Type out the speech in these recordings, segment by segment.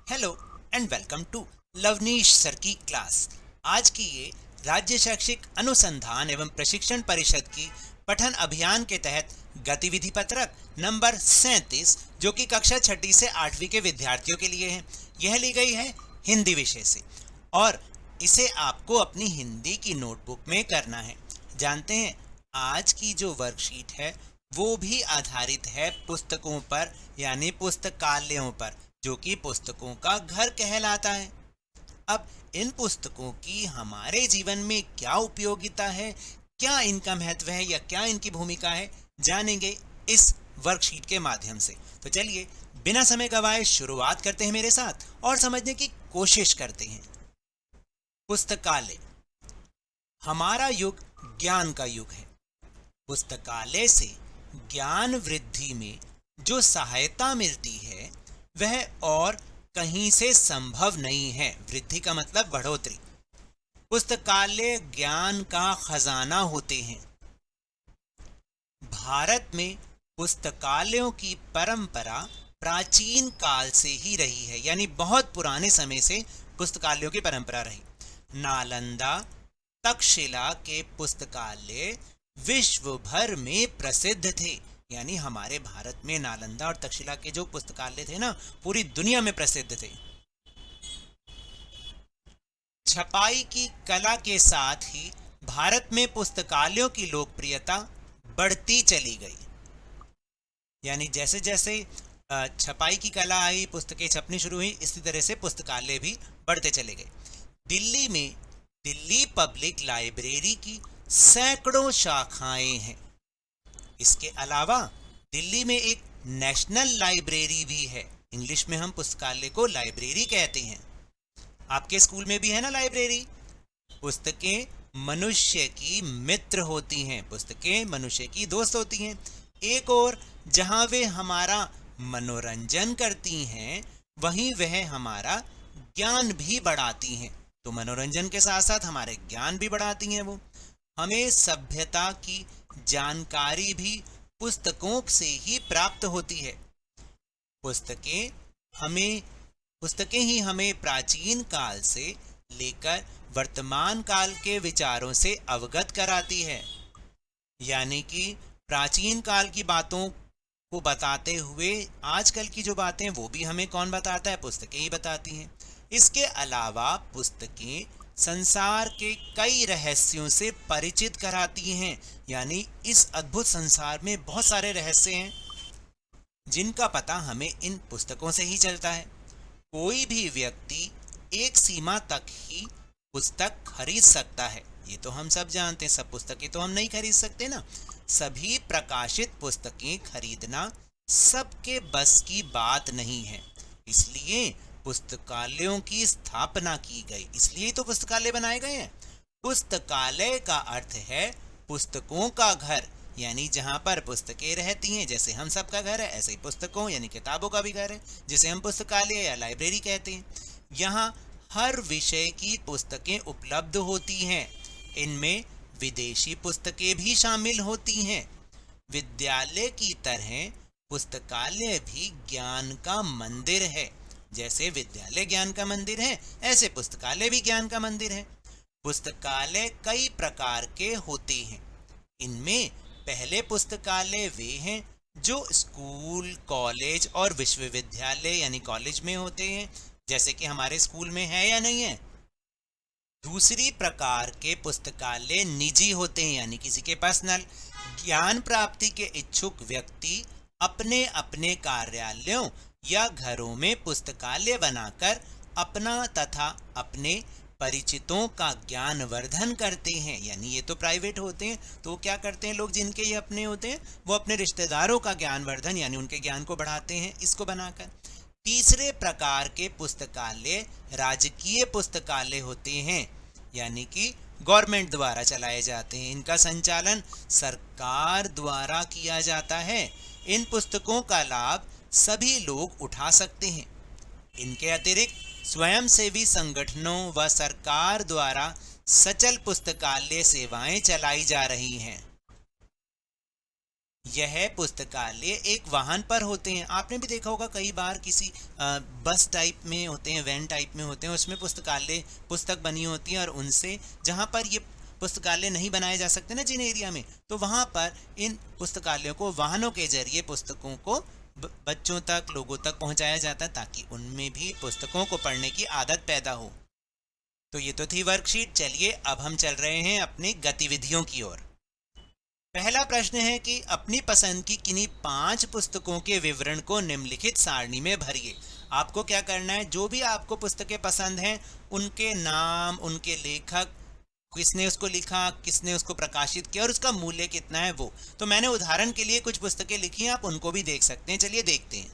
Hello and welcome to Lavneesh sir की क्लास। आज की ये राज्य शैक्षिक अनुसंधान एवं प्रशिक्षण परिषद की पठन अभियान के तहत गतिविधि पत्रक नंबर 37 जो कि कक्षा छठी से 8वीं के विद्यार्थियों के लिए है। यह ली गई है हिंदी विषय से और इसे आपको अपनी हिंदी की नोटबुक में करना है। जानते हैं आज की जो वर्कशीट है वो भी आधारित है पुस्तकों पर यानी पुस्तकालयों पर, जो कि पुस्तकों का घर कहलाता है। अब इन पुस्तकों की हमारे जीवन में क्या उपयोगिता है, क्या इनका महत्व है या क्या इनकी भूमिका है, जानेंगे इस वर्कशीट के माध्यम से। तो चलिए बिना समय गवाए शुरुआत करते हैं मेरे साथ और समझने की कोशिश करते हैं। पुस्तकालय हमारा युग ज्ञान का युग है। पुस्तकालय से ज्ञान वृद्धि में जो सहायता मिलती है वह और कहीं से संभव नहीं है। वृद्धि का मतलब बढ़ोतरी। पुस्तकालय ज्ञान का खजाना होते हैं। भारत में पुस्तकालयों की परंपरा प्राचीन काल से ही रही है, यानी बहुत पुराने समय से पुस्तकालयों की परंपरा रही। नालंदा तक्षशिला के पुस्तकालय विश्व भर में प्रसिद्ध थे, यानी हमारे भारत में नालंदा और तक्षशिला के जो पुस्तकालय थे ना, पूरी दुनिया में प्रसिद्ध थे। छपाई की कला के साथ ही भारत में पुस्तकालयों की लोकप्रियता बढ़ती चली गई। यानी जैसे जैसे छपाई की कला आई, पुस्तकें छपनी शुरू हुई, इसी तरह से पुस्तकालय भी बढ़ते चले गए। दिल्ली में दिल्ली पब्लिक लाइब्रेरी की सैकड़ों शाखाएं हैं। इसके अलावा दिल्ली में एक नेशनल लाइब्रेरी भी है। इंग्लिश में हम पुस्तकालय को लाइब्रेरी कहते हैं। आपके स्कूल में भी है ना लाइब्रेरी। पुस्तकें मनुष्य की मित्र होती हैं, पुस्तकें मनुष्य की दोस्त होती हैं। एक और जहां वे हमारा मनोरंजन करती हैं, वहीं वह हमारा ज्ञान भी बढ़ाती हैं। तो मनोरंजन के साथ साथ हमारे ज्ञान भी बढ़ाती हैं। वो हमें सभ्यता की जानकारी भी पुस्तकों से ही प्राप्त होती है। पुस्तकें ही हमें प्राचीन काल से लेकर वर्तमान काल के विचारों से अवगत कराती है। यानी कि प्राचीन काल की बातों को बताते हुए आजकल की जो बातें वो भी हमें कौन बताता है, पुस्तकें ही बताती हैं। इसके अलावा पुस्तकें संसार के कई रहस्यों से परिचित कराती हैं। यानी इस अद्भुत संसार में बहुत सारे रहस्य हैं जिनका पता हमें इन पुस्तकों से ही चलता है। कोई भी व्यक्ति एक सीमा तक ही पुस्तक खरीद सकता है, ये तो हम सब जानते हैं। सब पुस्तकें तो हम नहीं खरीद सकते ना। सभी प्रकाशित पुस्तकें खरीदना सबके बस की बात नहीं है। इसलिए पुस्तकालयों की स्थापना की गई, इसलिए तो पुस्तकालय बनाए गए हैं। पुस्तकालय का अर्थ है पुस्तकों का घर, यानी जहां पर पुस्तकें रहती हैं। जैसे हम सब का घर है, ऐसे ही पुस्तकों यानी किताबों का भी घर है, जिसे हम पुस्तकालय या लाइब्रेरी कहते हैं। यहाँ हर विषय की पुस्तकें उपलब्ध होती हैं। इनमें विदेशी पुस्तकें भी शामिल होती हैं। विद्यालय की तरह पुस्तकालय भी ज्ञान का मंदिर है। जैसे विद्यालय ज्ञान का मंदिर है, ऐसे पुस्तकालय भी ज्ञान का मंदिर है। पुस्तकालय कई प्रकार के होते हैं। इनमें पहले पुस्तकालय वे हैं जो स्कूल, कॉलेज और विश्वविद्यालय यानी कॉलेज में होते हैं, जैसे कि हमारे स्कूल में है या नहीं है। दूसरी प्रकार के पुस्तकालय निजी होते हैं, यानी किसी के पर्सनल। ज्ञान प्राप्ति के इच्छुक व्यक्ति अपने अपने कार्यालयों या घरों में पुस्तकालय बनाकर अपना तथा अपने परिचितों का ज्ञान वर्धन करते हैं। यानी ये तो प्राइवेट होते हैं, तो क्या करते हैं लोग जिनके ये अपने होते हैं, वो अपने रिश्तेदारों का ज्ञान वर्धन यानी उनके ज्ञान को बढ़ाते हैं इसको बनाकर। तीसरे प्रकार के पुस्तकालय राजकीय पुस्तकालय होते हैं, यानी कि गवर्नमेंट द्वारा चलाए जाते हैं। इनका संचालन सरकार द्वारा किया जाता है। इन पुस्तकों का लाभ सभी लोग उठा सकते हैं। इनके अतिरिक्त स्वयंसेवी संगठनों व सरकार द्वारा सचल पुस्तकालय सेवाएं चलाई जा रही हैं। यह पुस्तकालय एक वाहन पर होते हैं। आपने भी देखा होगा कई बार किसी बस टाइप में होते हैं, वैन टाइप में होते हैं, उसमें पुस्तकालय पुस्तक बनी होती है और उनसे जहाँ पर ये पुस्तकालय नहीं बनाए जा सकते ना जिन एरिया में, तो वहाँ पर इन पुस्तकालयों को वाहनों के जरिए पुस्तकों को बच्चों तक, लोगों तक पहुँचाया जाता है ताकि उनमें भी पुस्तकों को पढ़ने की आदत पैदा हो। तो ये तो थी वर्कशीट। चलिए अब हम चल रहे हैं अपनी गतिविधियों की ओर। पहला प्रश्न है कि अपनी पसंद की किन्हीं 5 पुस्तकों के विवरण को निम्नलिखित सारणी में भरिए। आपको क्या करना है, जो भी आपको पुस्तकें पसंद हैं उनके नाम, उनके लेखक, किसने उसको लिखा, किसने उसको प्रकाशित किया और उसका मूल्य कितना है वो। तो मैंने उदाहरण के लिए कुछ पुस्तकें लिखी हैं, आप उनको भी देख सकते हैं। चलिए देखते हैं।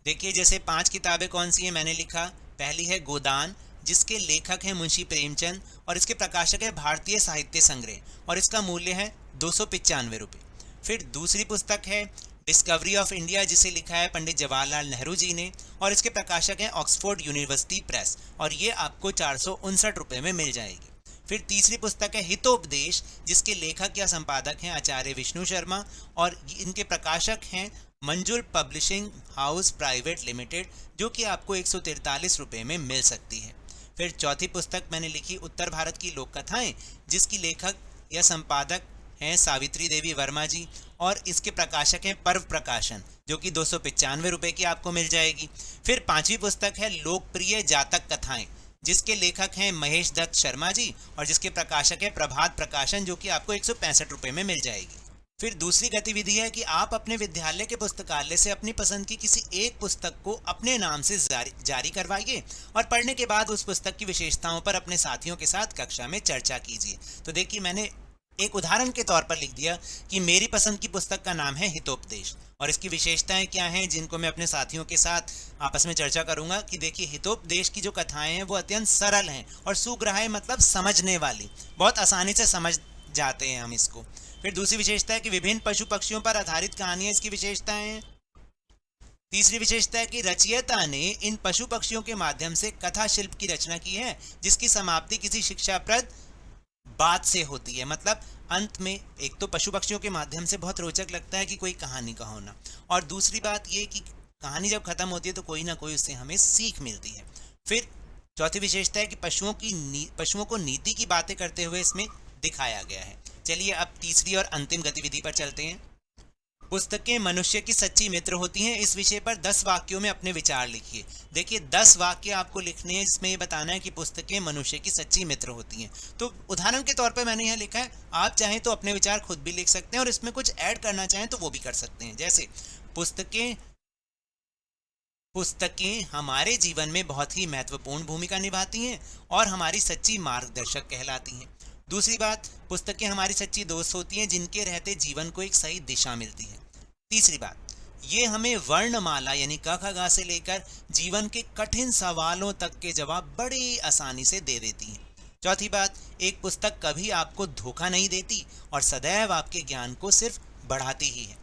देखिए जैसे 5 किताबें कौन सी हैं मैंने लिखा। पहली है गोदान, जिसके लेखक हैं मुंशी प्रेमचंद और इसके प्रकाशक है भारतीय साहित्य संग्रह और इसका मूल्य है 295 रुपये। फिर दूसरी पुस्तक है डिस्कवरी ऑफ इंडिया, जिसे लिखा है पंडित जवाहरलाल नेहरू जी ने और इसके प्रकाशक हैं ऑक्सफोर्ड यूनिवर्सिटी प्रेस और ये आपको 459 रुपये में मिल जाएगी। फिर तीसरी पुस्तक है हितोपदेश, जिसके लेखक या संपादक हैं आचार्य विष्णु शर्मा और इनके प्रकाशक हैं मंजुल पब्लिशिंग हाउस प्राइवेट लिमिटेड, जो कि आपको 143 रुपये में मिल सकती है। फिर चौथी पुस्तक मैंने लिखी उत्तर भारत की लोक कथाएं, जिसकी लेखक या संपादक हैं सावित्री देवी वर्मा जी और इसके प्रकाशक हैं पर्व प्रकाशन, जो कि 295 रुपये की आपको मिल जाएगी। फिर पांचवी पुस्तक है लोकप्रिय जातक कथाएं, जिसके लेखक हैं महेश दत्त शर्मा जी और जिसके प्रकाशक है प्रभात प्रकाशन, जो कि आपको 165 रुपये में मिल जाएगी। फिर दूसरी गतिविधि है कि आप अपने विद्यालय के पुस्तकालय से अपनी पसंद की किसी एक पुस्तक को अपने नाम से जारी करवाइए और पढ़ने के बाद उस पुस्तक की विशेषताओं पर अपने साथियों के साथ कक्षा में चर्चा कीजिए। तो देखिए मैंने एक उदाहरण के तौर पर लिख दिया कि मेरी पसंद की पुस्तक का नाम है हितोपदेश और इसकी विशेषताएं क्या हैं, जिनको मैं अपने साथियों के साथ आपस में चर्चा करूंगा। कि देखिए हितोपदेश की जो कथाएं हैं वो अत्यंत सरल हैं और सुग्राह्य मतलब समझने वाली, बहुत आसानी से समझ जाते हैं हम इसको। फिर दूसरी विशेषता है कि विभिन्न पशु पक्षियों पर आधारित कहानियां इसकी विशेषताएं हैं। तीसरी विशेषता है कि रचयिता ने इन पशु पक्षियों के माध्यम से कथा शिल्प की रचना की है, जिसकी समाप्ति किसी शिक्षाप्रद बात से होती है। मतलब अंत में एक तो पशु पक्षियों के माध्यम से बहुत रोचक लगता है कि कोई कहानी का होना, और दूसरी बात ये कि कहानी जब खत्म होती है तो कोई ना कोई उससे हमें सीख मिलती है। फिर चौथी विशेषता है कि पशुओं को नीति की बातें करते हुए इसमें दिखाया गया है। चलिए अब तीसरी और अंतिम गतिविधि पर चलते हैं। पुस्तकें मनुष्य की सच्ची मित्र होती हैं, इस विषय पर 10 वाक्यों में अपने विचार लिखिए। देखिए 10 वाक्य आपको लिखने हैं जिसमें ये बताना है कि पुस्तकें मनुष्य की सच्ची मित्र होती हैं। तो उदाहरण के तौर पर मैंने यहाँ लिखा है, आप चाहें तो अपने विचार खुद भी लिख सकते हैं और इसमें कुछ ऐड करना चाहें तो वो भी कर सकते हैं। जैसे पुस्तकें हमारे जीवन में बहुत ही महत्वपूर्ण भूमिका निभाती हैं और हमारी सच्ची मार्गदर्शक कहलाती हैं। दूसरी बात, पुस्तकें हमारी सच्ची दोस्त होती हैं जिनके रहते जीवन को एक सही दिशा मिलती है। तीसरी बात, ये हमें वर्णमाला यानी क ख ग से लेकर जीवन के कठिन सवालों तक के जवाब बड़ी आसानी से दे देती हैं। चौथी बात, एक पुस्तक कभी आपको धोखा नहीं देती और सदैव आपके ज्ञान को सिर्फ बढ़ाती ही है।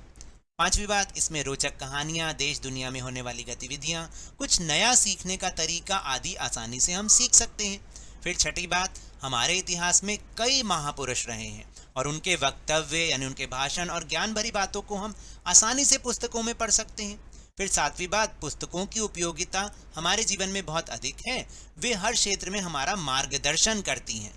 पांचवी बात, इसमें रोचक कहानियां, देश दुनिया में होने वाली गतिविधियां, कुछ नया सीखने का तरीका आदि आसानी से हम सीख सकते हैं। फिर छठी बात, हमारे इतिहास में कई महापुरुष रहे हैं और उनके वक्तव्य यानी उनके भाषण और ज्ञान भरी बातों को हम आसानी से पुस्तकों में पढ़ सकते हैं। फिर सातवीं बात, पुस्तकों की उपयोगिता हमारे जीवन में बहुत अधिक है, वे हर क्षेत्र में हमारा मार्गदर्शन करती हैं।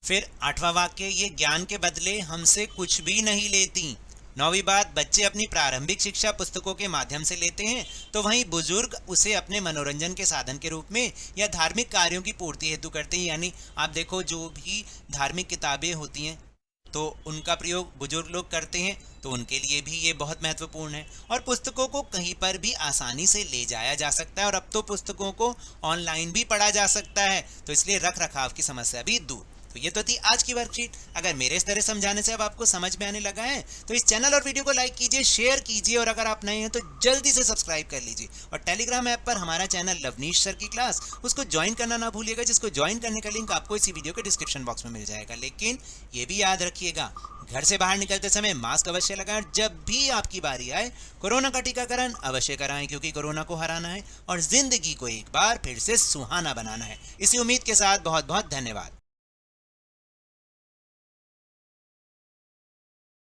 फिर आठवां वाक्य, ये ज्ञान के बदले हमसे कुछ भी नहीं लेती। नौवीं बात, बच्चे अपनी प्रारंभिक शिक्षा पुस्तकों के माध्यम से लेते हैं तो वहीं बुजुर्ग उसे अपने मनोरंजन के साधन के रूप में या धार्मिक कार्यों की पूर्ति हेतु करते हैं। यानी आप देखो जो भी धार्मिक किताबें होती हैं तो उनका प्रयोग बुजुर्ग लोग करते हैं, तो उनके लिए भी ये बहुत महत्वपूर्ण है। और पुस्तकों को कहीं पर भी आसानी से ले जाया जा सकता है और अब तो पुस्तकों को ऑनलाइन भी पढ़ा जा सकता है, तो इसलिए रख रखाव की समस्या भी दूर। तो ये तो थी आज की वर्कशीट। अगर मेरे इस तरह समझाने से अब आपको समझ में आने लगा है तो इस चैनल और वीडियो को लाइक कीजिए, शेयर कीजिए और अगर आप नए हैं तो जल्दी से सब्सक्राइब कर लीजिए। और टेलीग्राम ऐप पर हमारा चैनल लवनीश सर की क्लास, उसको ज्वाइन करना ना भूलिएगा, जिसको ज्वाइन करने का लिंक आपको इसी वीडियो के डिस्क्रिप्शन बॉक्स में मिल जाएगा। लेकिन ये भी याद रखिएगा, घर से बाहर निकलते समय मास्क अवश्य लगाएं। जब भी आपकी बारी आए कोरोना का टीकाकरण अवश्य कराएं, क्योंकि कोरोना को हराना है और जिंदगी को एक बार फिर से सुहाना बनाना है। इसी उम्मीद के साथ बहुत बहुत धन्यवाद।